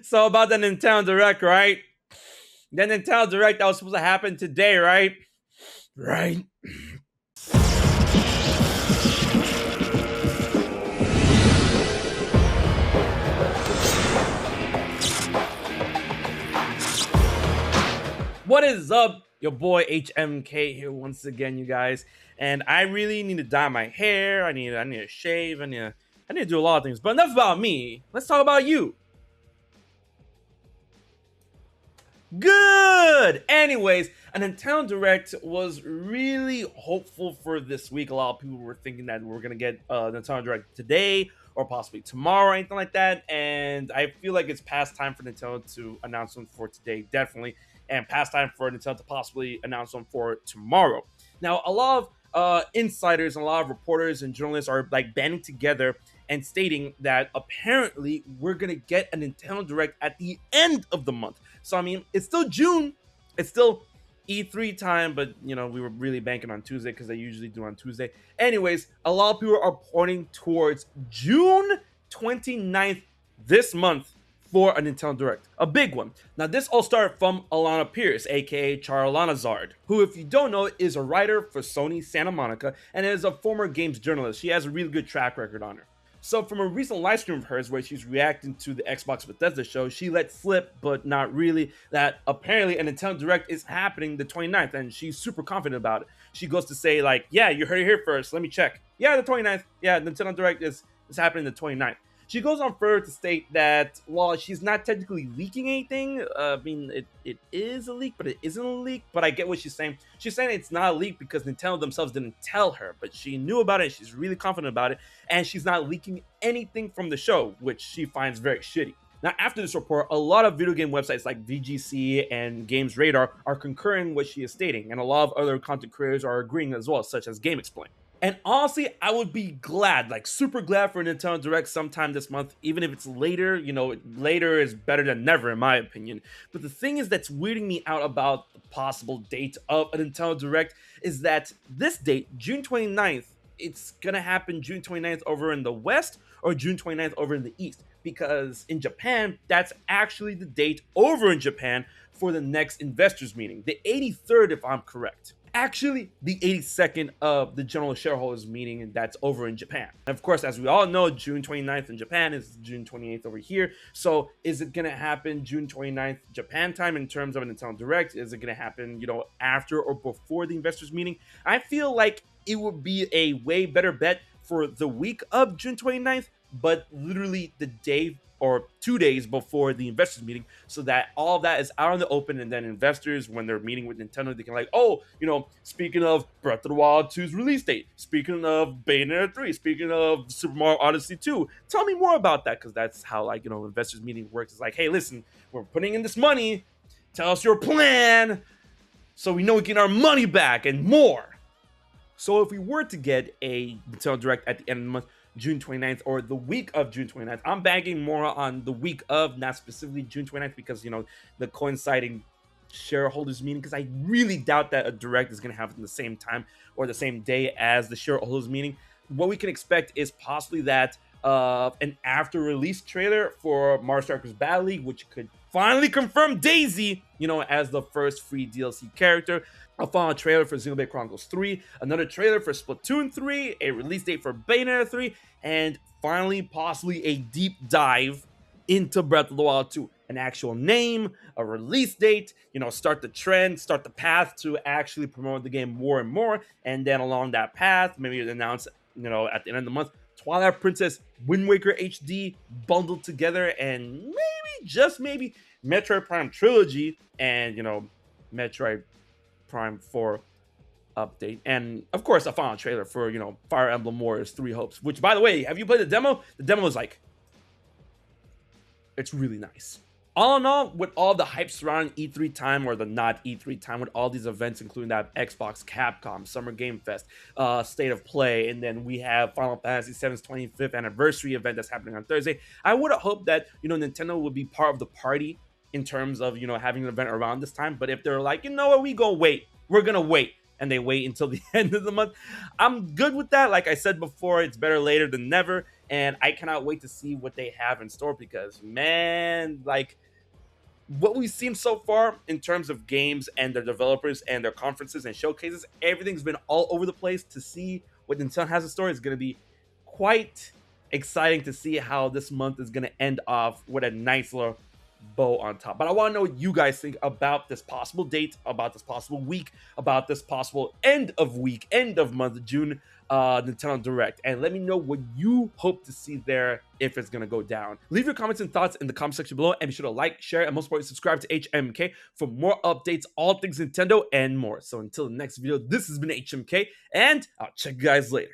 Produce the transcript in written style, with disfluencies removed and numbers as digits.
So about the Nintendo Direct, right? The Nintendo Direct that was supposed to happen today, right? Right. What is up? Your boy HMK here once again, you guys. And I really need to dye my hair. I need to shave. I need to do a lot of things. But enough about me. Let's talk about you. Good. Anyways, a Nintendo Direct was really hopeful for this week. A lot of people were thinking that we're gonna get Nintendo Direct today or possibly tomorrow, or anything like that. And I feel like it's past time for Nintendo to announce one for today, definitely, and past time for Nintendo to possibly announce one for tomorrow. Now, a lot of insiders and a lot of reporters and journalists are like banding together and stating that apparently we're gonna get a Nintendo Direct at the end of the month. So I mean, it's still June, it's still E3 time, but you know, we were really banking on Tuesday because they usually do on Tuesday. Anyways, a lot of people are pointing towards June 29th this month for a Nintendo Direct, a big one. Now, this all started from Alana Pierce, aka Charlanazard, who, if you don't know, is a writer for Sony Santa Monica and is a former games journalist. She has a really good track record on her. So from a recent live stream of hers where she's reacting to the Xbox Bethesda show, she let slip, but not really, that apparently a Nintendo Direct is happening the 29th, and she's super confident about it. She goes to say, like, yeah, you heard it here first, let me check. Yeah, the 29th, yeah, Nintendo Direct is happening the 29th. She goes on further to state that while she's not technically leaking anything, I mean, it is a leak, but it isn't a leak. But I get what she's saying. She's saying it's not a leak because Nintendo themselves didn't tell her, but she knew about it. She's really confident about it, and she's not leaking anything from the show, which she finds very shitty. Now, after this report, a lot of video game websites like VGC and Games Radar are concurring what she is stating, and a lot of other content creators are agreeing as well, such as Game Explain. And honestly, I would be glad, like super glad for a Nintendo Direct sometime this month, even if it's later. You know, later is better than never, in my opinion. But the thing is that's weirding me out about the possible date of a Nintendo Direct is that this date, June 29th, it's gonna happen June 29th over in the West or June 29th over in the East. Because in Japan, that's actually the date over in Japan for the next investors meeting, the 83rd, if I'm correct. Actually, the 82nd of the general shareholders meeting, and that's over in Japan. And of course, as we all know, June 29th in Japan is June 28th over here. So is it going to happen June 29th Japan time in terms of a Nintendo Direct? Is it going to happen, you know, after or before the investors meeting? I feel like it would be a way better bet for the week of June 29th, but literally the day or 2 days before the investors meeting, so that all of that is out in the open, and then investors, when they're meeting with Nintendo, they can like, oh, you know, speaking of Breath of the Wild 2's release date, speaking of Bayonetta 3, speaking of Super Mario Odyssey 2, tell me more about that, because that's how, like, you know, investors meeting works. It's like, hey, listen, we're putting in this money, tell us your plan, so we know we get our money back and more. So if we were to get a Nintendo Direct at the end of the month, June 29th, or the week of June 29th. I'm banking more on the week of, not specifically June 29th, because, you know, the coinciding shareholders meeting, because I really doubt that a Direct is going to happen the same time or the same day as the shareholders meeting. What we can expect is possibly that an after release trailer for Mario Strikers Battle League, which could finally confirm Daisy, you know, as the first free DLC character. A final trailer for Xenoblade Chronicles 3, another trailer for Splatoon 3, a release date for Bayonetta 3, and finally, possibly a deep dive into Breath of the Wild 2. An actual name, a release date, you know, start the trend, start the path to actually promote the game more and more, and then along that path, maybe announce, you know, at the end of the month, Twilight Princess, Wind Waker HD bundled together, and maybe, just maybe, Metroid Prime Trilogy, and, you know, Metroid Prime 4 update, and of course a final trailer for, you know, Fire Emblem Warriors 3 Hopes, which, by the way, have you played the demo? The demo is like, it's really nice. All in all, with all the hype surrounding E3 time, or the not E3 time, with all these events, including that Xbox, Capcom, Summer Game Fest, State of Play, and then we have Final Fantasy VII's 25th anniversary event that's happening on Thursday, I would have hoped that, you know, Nintendo would be part of the party in terms of, you know, having an event around this time. But if they're like, you know what, we're gonna wait, and they wait until the end of the month, I'm good with that. Like I said before, it's better later than never. and I cannot wait to see what they have in store because, man, like, what we've seen so far in terms of games and their developers and their conferences and showcases, everything's been all over the place. To see what Nintendo has in store is going to be quite exciting to see how this month is going to end off with a nice little bow on top. But I want to know what you guys think about this possible date, about this possible week, about this possible end of week, end of month of June Nintendo Direct, and let me know what you hope to see there if it's gonna go down. Leave your comments and thoughts in the comment section below, and be sure to like, share, and most importantly, subscribe to HMK for more updates, all things Nintendo, and more. So until the next video, this has been HMK, and I'll check you guys later.